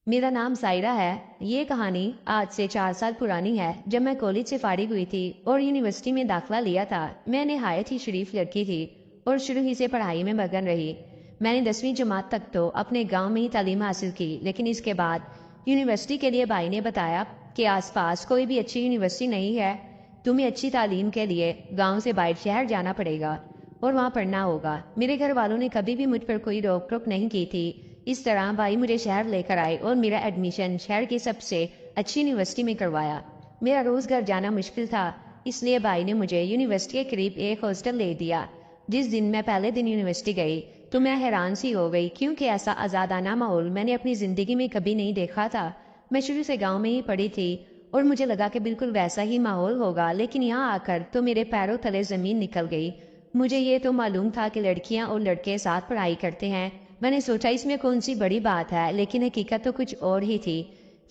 मेरा नाम सायरा है। ये कहानी आज से 4 साल पुरानी है। जब मैं कॉलेज से फारिग हुई थी और यूनिवर्सिटी में दाखिला लिया था, मैं निहायत ही शरीफ लड़की थी और शुरू ही से पढ़ाई में मगन रही। मैंने 10वीं जमात तक तो अपने गांव में ही तालीम हासिल की, लेकिन इसके बाद यूनिवर्सिटी के लिए भाई ने बताया कि आसपास कोई भी अच्छी यूनिवर्सिटी नहीं है। तुम्हें अच्छी तालीम के लिए गाँव से बाहर शहर जाना पड़ेगा और वहाँ पढ़ना होगा। मेरे घर वालों ने कभी भी मुझ पर कोई रोक टोक नहीं की थी। इस तरह भाई मुझे शहर लेकर आए और मेरा एडमिशन शहर की सबसे अच्छी यूनिवर्सिटी में करवाया। मेरा रोज घर जाना मुश्किल था, इसलिए भाई ने मुझे यूनिवर्सिटी के करीब एक हॉस्टल ले दिया। जिस दिन मैं पहले दिन यूनिवर्सिटी गई तो मैं हैरान सी हो गई, क्योंकि ऐसा आज़ादाना माहौल मैंने अपनी ज़िंदगी में कभी नहीं देखा था। मैं शुरू से गाँव में ही पढ़ी थी और मुझे लगा कि बिल्कुल वैसा ही माहौल होगा, लेकिन यहाँ आकर तो मेरे पैरों तले ज़मीन निकल गई। मुझे ये तो मालूम था कि लड़कियाँ और लड़के साथ पढ़ाई करते हैं। मैंने सोचा इसमें कौन सी बड़ी बात है, लेकिन हकीकत तो कुछ और ही थी।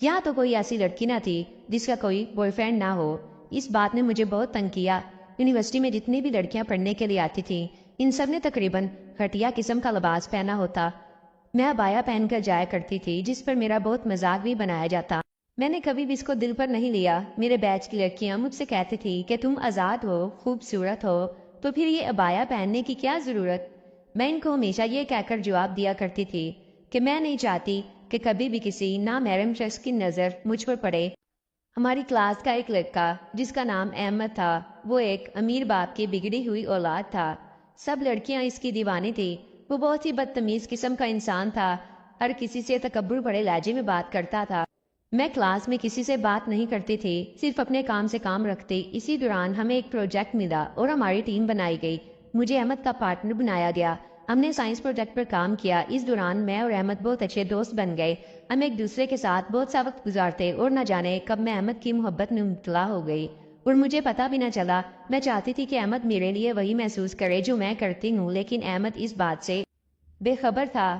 यहाँ तो कोई ऐसी लड़की ना थी जिसका कोई बॉयफ्रेंड ना हो। इस बात ने मुझे बहुत तंग किया। यूनिवर्सिटी में जितनी भी लड़कियां पढ़ने के लिए आती थीं, इन सब ने तकरीबन घटिया किस्म का लिबास पहना होता। मैं अबाया पहनकर जाया करती थी, जिस पर मेरा बहुत मजाक भी बनाया जाता। मैंने कभी भी इसको दिल पर नहीं लिया। मेरे बैच की लड़कियां मुझसे कहती थी कि तुम आज़ाद हो, खूबसूरत हो, तो फिर ये अबाया पहनने की क्या ज़रूरत। मैं इनको हमेशा ये कहकर जवाब दिया करती थी कि मैं नहीं चाहती कि कभी भी किसी नामहरम शख्स की नज़र मुझ पर पड़े। हमारी क्लास का एक लड़का जिसका नाम अहमद था, वो एक अमीर बाप की बिगड़ी हुई औलाद था। सब लड़कियां इसकी दीवानी थी। वो बहुत ही बदतमीज किस्म का इंसान था। हर किसी से तकब्बुर भरे लहजे में बात करता था। मैं क्लास में किसी से बात नहीं करती थी, सिर्फ अपने काम से काम रखती। इसी दौरान हमें एक प्रोजेक्ट मिला और हमारी टीम बनाई गई। मुझे अहमद का पार्टनर बनाया गया। हमने साइंस प्रोजेक्ट पर काम किया। इस दौरान मैं और अहमद बहुत अच्छे दोस्त बन गए। हम एक दूसरे के साथ बहुत सा वक्त गुजारते और न जाने कब मैं अहमद की मोहब्बत में मुब्तला हो गई और मुझे पता भी न चला। मैं चाहती थी कि अहमद मेरे लिए वही महसूस करे जो मैं करती हूँ, लेकिन अहमद इस बात से बेखबर था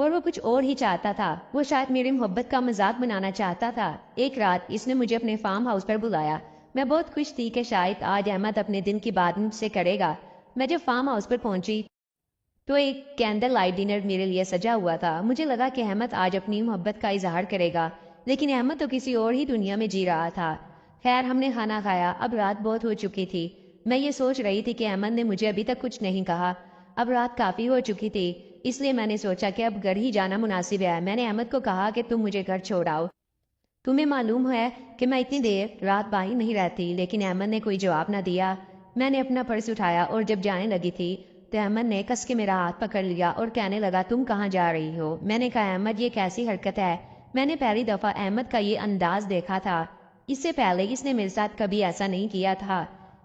और वो कुछ और ही चाहता था। वो शायद मेरी मोहब्बत का मजाक बनाना चाहता था। एक रात इसने मुझे अपने फार्म हाउस पर बुलाया। मैं बहुत खुश थी कि शायद आज अहमद अपने दिन की बात मुझसे करेगा। मैं जब फार्म हाउस पर पहुंची तो एक कैंडल लाइट डिनर मेरे लिए सजा हुआ था। मुझे लगा कि अहमद आज अपनी मोहब्बत का इजहार करेगा, लेकिन अहमद तो किसी और ही दुनिया में जी रहा था। खैर, हमने खाना खाया। अब रात बहुत हो चुकी थी। मैं ये सोच रही थी कि अहमद ने मुझे अभी तक कुछ नहीं कहा। अब रात काफ़ी हो चुकी थी, इसलिए मैंने सोचा कि अब घर ही जाना मुनासिब है। मैंने अहमद को कहा कि तुम मुझे घर छोड़ आओ। तुम्हें मालूम है कि मैं इतनी देर रात बाहर नहीं रहती, लेकिन अहमद ने कोई जवाब न दिया। मैंने अपना पर्स उठाया और जब जाने लगी थी तो अहमद ने कस के मेरा हाथ पकड़ लिया और कहने लगा, तुम कहाँ जा रही हो। मैंने कहा, अहमद ये कैसी हरकत है। मैंने पहली दफ़ा अहमद का ये अंदाज देखा था। इससे पहले इसने मेरे साथ कभी ऐसा नहीं किया था।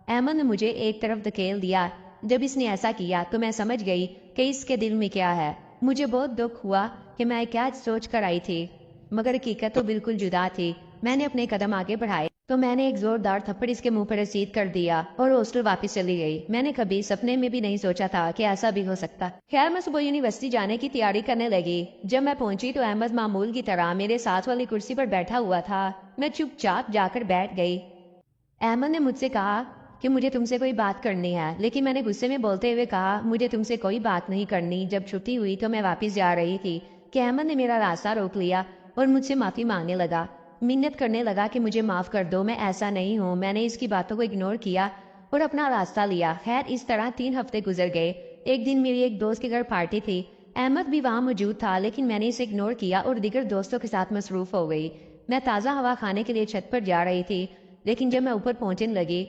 अहमद ने मुझे एक तरफ धकेल दिया। जब इसने ऐसा किया तो मैं समझ गई कि इसके दिल में क्या है। मुझे बहुत दुख हुआ कि मैं क्या सोच कर आई थी, मगर हकीकत तो बिल्कुल जुदा थी। मैंने अपने कदम आगे बढ़ाए तो मैंने एक जोरदार थप्पड़ इसके मुंह पर रसीद कर दिया और हॉस्टल वापस चली गई। मैंने कभी सपने में भी नहीं सोचा था कि ऐसा भी हो सकता। खैर, मैं सुबह यूनिवर्सिटी जाने की तैयारी करने लगी। जब मैं पहुंची तो अहमद मामूल की तरह मेरे साथ वाली कुर्सी पर बैठा हुआ था। मैं चुपचाप जाकर बैठ गई। अहमद ने मुझसे कहा कि मुझे तुमसे कोई बात करनी है, लेकिन मैंने गुस्से में बोलते हुए कहा, मुझे तुमसे कोई बात नहीं करनी। जब छुट्टी हुई तो मैं वापस जा रही थी कि अहमद ने मेरा रास्ता रोक लिया और मुझसे माफ़ी मांगने लगा। मिन्नत करने लगा कि मुझे माफ़ कर दो, मैं ऐसा नहीं हूँ। मैंने इसकी बातों को इग्नोर किया और अपना रास्ता लिया। खैर, इस तरह 3 हफ्ते गुजर गए। एक दिन मेरी एक दोस्त के घर पार्टी थी। अहमद भी वहाँ मौजूद था, लेकिन मैंने इसे इग्नोर किया और दीगर दोस्तों के साथ मसरूफ़ हो गई। मैं ताज़ा हवा खाने के लिए छत पर जा रही थी, लेकिन जब मैं ऊपर पहुंचने लगी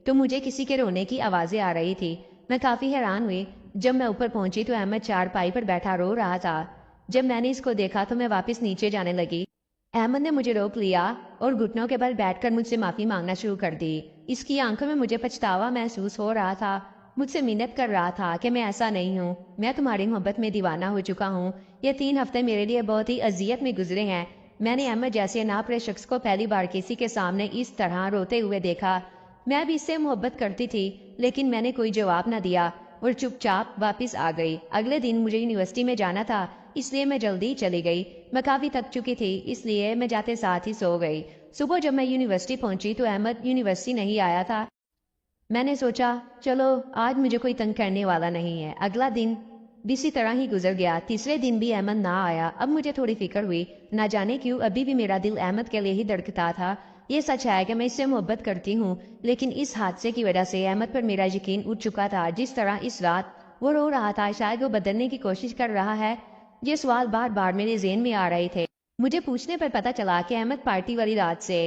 तो मुझे किसी के रोने की आवाज़ें आ रही थी। मैं काफ़ी हैरान हुई। जब मैं ऊपर पहुंची तो अहमद चारपाई पर बैठा रो रहा था। जब मैंने इसको देखा तो मैं वापस नीचे जाने लगी। अहमद ने मुझे रोक लिया और घुटनों के बल बैठकर मुझसे माफ़ी मांगना शुरू कर दी। इसकी आंखों में मुझे पछतावा महसूस हो रहा था। मुझसे मिन्नत कर रहा था कि मैं ऐसा नहीं हूँ, मैं तुम्हारी मोहब्बत में दीवाना हो चुका हूँ। ये 3 हफ्ते मेरे लिए बहुत ही अजियत में गुजरे हैं। मैंने अहमद जैसे नापरे शख्स को पहली बार किसी के सामने इस तरह रोते हुए देखा। मैं भी इससे मोहब्बत करती थी, लेकिन मैंने कोई जवाब न दिया और चुपचाप वापस आ गई। अगले दिन मुझे यूनिवर्सिटी में जाना था, इसलिए मैं जल्दी चली गई। मैं काफ़ी थक चुकी थी, इसलिए मैं जाते साथ ही सो गई। सुबह जब मैं यूनिवर्सिटी पहुंची तो अहमद यूनिवर्सिटी नहीं आया था। मैंने सोचा, चलो आज मुझे कोई तंग करने वाला नहीं है। अगला दिन भी इसी तरह ही गुजर गया। तीसरे दिन भी अहमद ना आया। अब मुझे थोड़ी फिक्र हुई, ना जाने क्यों अभी भी मेरा दिल अहमद के लिए ही धड़कता था। ये सच है कि मैं इससे मोहब्बत करती हूँ, लेकिन इस हादसे की वजह से अहमद पर मेरा यकीन उठ चुका था। जिस तरह इस रात वो रो रहा था, शायद वो बदलने की कोशिश कर रहा है। ये सवाल बार बार मेरे ज़हन में आ रहे थे। मुझे पूछने पर पता चला कि अहमद पार्टी वाली रात से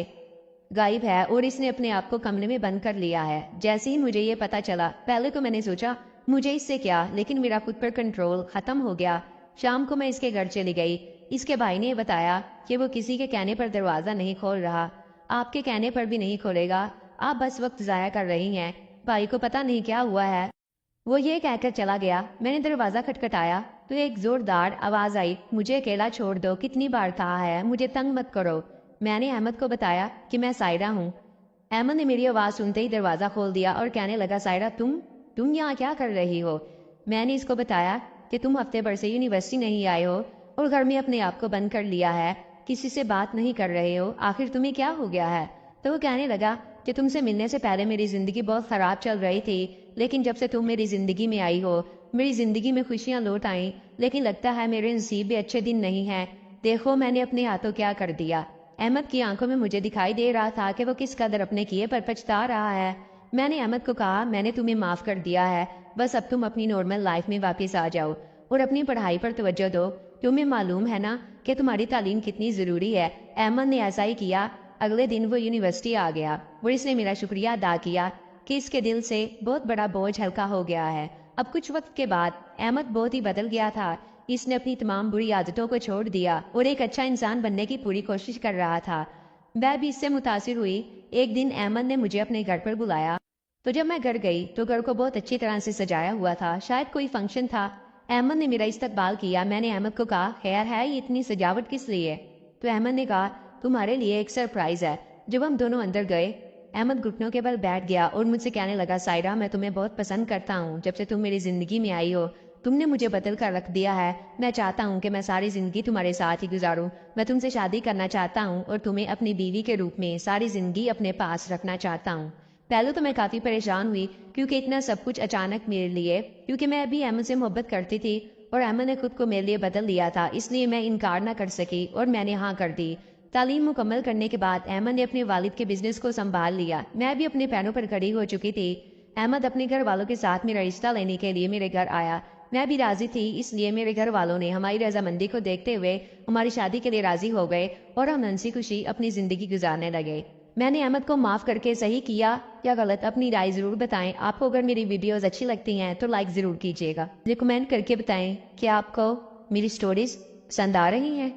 गायब है और इसने अपने आप को कमरे में बंद कर लिया है। जैसे ही मुझे ये पता चला, पहले तो मैंने सोचा मुझे इससे क्या, लेकिन मेरा खुद पर कंट्रोल खत्म हो गया। शाम को मैं इसके घर चली गई। इसके भाई ने बताया कि वो किसी के कहने पर दरवाज़ा नहीं खोल रहा, आपके कहने पर भी नहीं खोलेगा, आप बस वक्त ज़ाया कर रही हैं। भाई को पता नहीं क्या हुआ है, वो ये कहकर चला गया। मैंने दरवाज़ा खटखटाया तो एक ज़ोरदार आवाज़ आई, मुझे अकेला छोड़ दो, कितनी बार कहा है, मुझे तंग मत करो। मैंने अहमद को बताया कि मैं सायरा हूँ। अहमद ने मेरी आवाज़ सुनते ही दरवाज़ा खोल दिया और कहने लगा, सायरा तुम यहाँ क्या कर रही हो? मैंने इसको बताया कि तुम हफ्ते भर से यूनिवर्सिटी नहीं आए हो और घर में अपने आप को बंद कर लिया है, किसी से बात नहीं कर रहे हो, आखिर तुम्हें क्या हो गया है? तो वो कहने लगा कि तुमसे मिलने से पहले मेरी ज़िंदगी बहुत ख़राब चल रही थी, लेकिन जब से तुम मेरी ज़िंदगी में आई हो, मेरी ज़िंदगी में खुशियाँ लौट आईं, लेकिन लगता है मेरे नसीब में अच्छे दिन नहीं हैं। देखो मैंने अपने हाथों क्या कर दिया। अहमद की आंखों में मुझे दिखाई दे रहा था कि वो किस कदर अपने किए पर पछता रहा है। मैंने अहमद को कहा, मैंने तुम्हें माफ़ कर दिया है, बस अब तुम अपनी नॉर्मल लाइफ में वापस आ जाओ और अपनी पढ़ाई पर तवज्जो दो। तुम्हें मालूम है ना कि तुम्हारी तालीम कितनी ज़रूरी है। अहमद ने ऐसा ही किया। अगले दिन वो यूनिवर्सिटी आ गया और इसने मेरा शुक्रिया अदा किया कि इसके दिल से बहुत बड़ा बोझ हल्का हो गया है। अब कुछ वक्त के बाद अहमद बहुत ही बदल गया था। इसने अपनी तमाम बुरी आदतों को छोड़ दिया और एक अच्छा इंसान बनने की पूरी कोशिश कर रहा था। मैं भी इससे मुतासिर हुई। एक दिन अहमद ने मुझे अपने घर पर बुलाया, तो जब मैं घर गई तो घर को बहुत अच्छी तरह से सजाया हुआ था, शायद कोई फंक्शन था। अहमद ने मेरा इस्तकबाल किया। मैंने अहमद को कहा, खैर है, ये इतनी सजावट किस लिए? तो अहमद ने कहा, तुम्हारे लिए एक सरप्राइज है। जब हम दोनों अंदर गए, अहमद घुटनों के बल बैठ गया और मुझसे कहने लगा, सायरा मैं तुम्हें बहुत पसंद करता हूँ। जब से तुम मेरी ज़िंदगी में आई हो, तुमने मुझे बदल कर रख दिया है। मैं चाहता हूँ कि मैं सारी ज़िंदगी तुम्हारे साथ ही गुजारूँ। मैं तुमसे शादी करना चाहता हूँ और तुम्हें अपनी बीवी के रूप में सारी ज़िंदगी अपने पास रखना चाहता हूँ। पहले तो मैं काफ़ी परेशान हुई क्योंकि इतना सब कुछ अचानक मेरे लिए, क्योंकि मैं अभी अहमद से मोहब्बत करती थी और अहमद ने खुद को मेरे लिए बदल लिया था, इसलिए मैं इनकार ना कर सकी और मैंने हाँ कर दी। तालीम मुकम्मल करने के बाद अहमद ने अपने वालिद के बिजनेस को संभाल लिया। मैं भी अपने पैरों पर खड़ी हो चुकी थी। अहमद अपने घर वालों के साथ मेरा रिश्ता लेने के लिए मेरे घर आया। मैं भी राजी थी, इसलिए मेरे घर वालों ने हमारी रजामंदी को देखते हुए हमारी शादी के लिए राजी हो गए और हम हंसी खुशी अपनी ज़िंदगी गुजारने लगे। मैंने अहमद को माफ़ करके सही किया या गलत, अपनी राय ज़रूर बताएं। आपको अगर मेरी वीडियोज़ अच्छी लगती हैं तो लाइक ज़रूर कीजिएगा। मुझे कमेंट करके बताएं कि आपको मेरी स्टोरीज़ पसंद आ रही हैं।